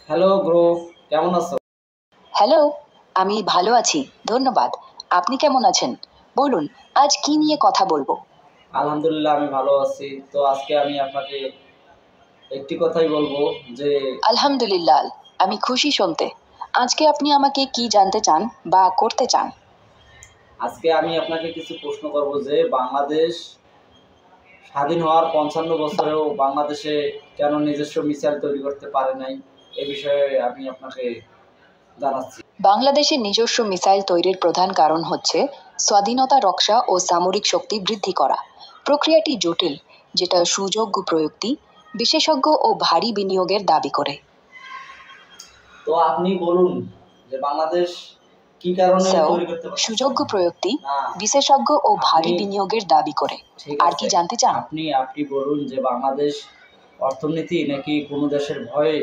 Hello bro, কেমন আছো? Hello, আমি ভালো আছি, ধন্যবাদ। আপনি কেমন আছেন? বলুন, আজ কি নিয়ে কথা বলবো? আলহামদুলিল্লাহ আমি ভালো আছি। তো আজকে আমি আপনাকে একটি কথাই বলবো যে আলহামদুলিল্লাহ, আমি খুশি শুনতে। আজকে আপনি আমাকে কি জানতে চান বা করতে চান? আজকে আমি আপনাকে কিছু প্রশ্ন করব যে বাংলাদেশ স্বাধীন হওয়ার ৫৫ বছরেও বাংলাদেশে কেন নিজস্ব মিসাইল তৈরি করতে পারে নাই, এ বিষয়ে আমি আপনাকে জানাচ্ছি। বাংলাদেশের নিজস্ব মিসাইল তৈরির প্রধান কারণ হচ্ছে স্বাধীনতা রক্ষা ও সামরিক শক্তি বৃদ্ধি করা। প্রক্রিয়াটি জটিল, যেটা সুযোগ্য প্রযুক্তি, বিশেষজ্ঞ ও ভারী বিনিয়োগের দাবি করে। তো আপনি বলুন যে বাংলাদেশ কি কারণে So, তৈরি করতে পারছে সুযোগ্য না? প্রযুক্তি, না, বিশেষজ্ঞ ও ভারী আপনি বিনিয়োগের দাবি করে। ঠিক আর কি আছে। জানতে চান? আপনি বলুন যে বাংলাদেশ অর্থনীতি নাকি কোনো দেশের ভয়ে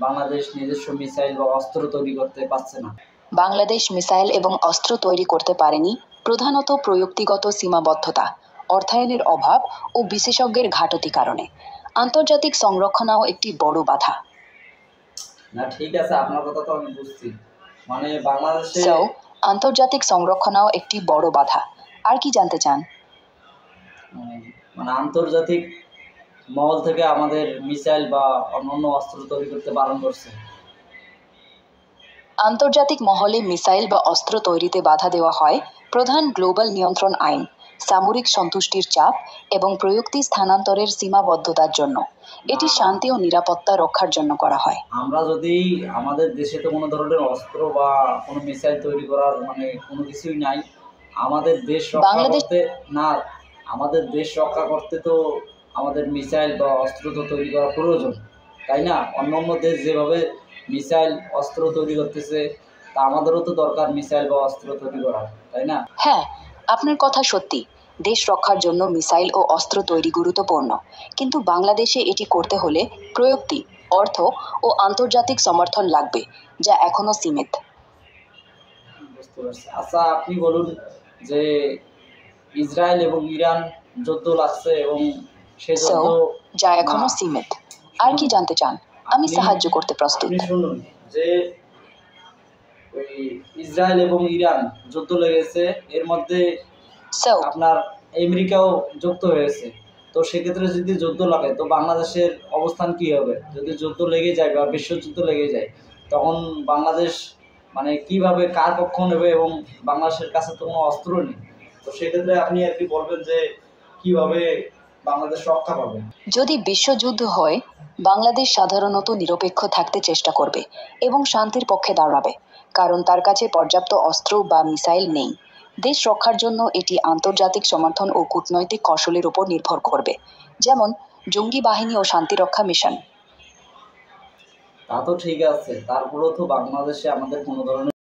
বাংলাদেশ নিজস্ব মিসাইল বা অস্ত্র তৈরি করতে পারছে না? বাংলাদেশ মিসাইল এবং অস্ত্র তৈরি করতে পারেনি প্রধানত প্রযুক্তিগত সীমাবদ্ধতা, অর্থায়নের অভাব ও বিশেষজ্ঞের ঘাটতি কারণে। আন্তর্জাতিক সংরক্ষণও একটি বড় বাধা। না ঠিক আছে, আপনার কথা তো আমি বুঝছি। মানে বাংলাদেশে So, আন্তর্জাতিক সংরক্ষণও একটি বড় বাধা। আর কি জানতে চান? মানে আন্তর্জাতিক মহল থেকে আমাদের মিসাইল বা অন্যান্য অস্ত্র তৈরি করতে বারণ করছে। আন্তর্জাতিক মহলে মিসাইল বা অস্ত্র তৈরিতে বাধা দেওয়া হয় প্রধান গ্লোবাল নিয়ন্ত্রণ আইন, সামরিক সন্তুষ্টির চাপ এবং প্রযুক্তি স্থানান্তরের সীমাবদ্ধতার জন্য। এটি শান্তি ও নিরাপত্তা রক্ষার জন্য করা হয়। আমরা যদি আমাদের দেশে তো কোনো ধরনের অস্ত্র বা কোনো মিসাইল তৈরি করার মানে কোনো কিছুই নাই। আমাদের দেশ রক্ষা বাংলাদেশ করতে না, আমাদের দেশ রক্ষা করতে তো আমাদের মিসাইল বা অস্ত্র তো তৈরি করা প্রয়োজন, তাই না? অন্য দেশ যেভাবে মিসাইল অস্ত্র তৈরি করতেছে, তা আমাদেরও তো দরকার মিসাইল বা অস্ত্র তৈরি করা, তাই না? হ্যাঁ, আপনার কথা সত্যি। দেশ রক্ষার জন্য মিসাইল ও অস্ত্র তৈরি গুরুত্বপূর্ণ, কিন্তু বাংলাদেশে এটি করতে হলে প্রযুক্তি, অর্থ ও আন্তর্জাতিক সমর্থন লাগবে, যা এখনো সীমিত। বুঝতে পারছি। আচ্ছা আপনি বলুন যে ইসরায়েল এবং ইরান যুদ্ধ লাগছে এবং সে So, যুদ্ধ যা না এখনো সীমিত। আর শুনুন, কি জানতে চান? আমি আপনি সাহায্য করতে প্রস্তুত। আপনি শুনুন যে ওই ইসরায়েল এবং ইরান যুদ্ধ লেগেছে, এর মধ্যে So, আপনার আমেরিকাও যুক্ত হয়েছে। তো সেক্ষেত্রে যদি যুদ্ধ লাগে তো বাংলাদেশের অবস্থান কি হবে? যদি যুদ্ধ লেগে যায় বা বিশ্বযুদ্ধ লেগে যায়, তখন বাংলাদেশ মানে কিভাবে কার পক্ষ নেবে? এবং বাংলাদেশের কাছে তো কোনো অস্ত্র নেই। তো সেক্ষেত্রে আপনি আর কি বলবেন যে কিভাবে বাংলাদেশ রক্ষা পাবে? যদি বিশ্বযুদ্ধ হয়, বাংলাদেশ সাধারণত নিরপেক্ষ থাকতে চেষ্টা করবে এবং শান্তির পক্ষে দাঁড়াবে, কারণ তার কাছে পর্যাপ্ত অস্ত্র বা মিসাইল নেই। দেশ রক্ষার জন্য এটি আন্তর্জাতিক সমর্থন ও কূটনৈতিক কৌশলের উপর নির্ভর করবে, যেমন জঙ্গি বাহিনী ও শান্তিরক্ষা মিশন। তা তো ঠিক আছে, তারপরেও তো বাংলাদেশে আমাদের কোনো ধরনের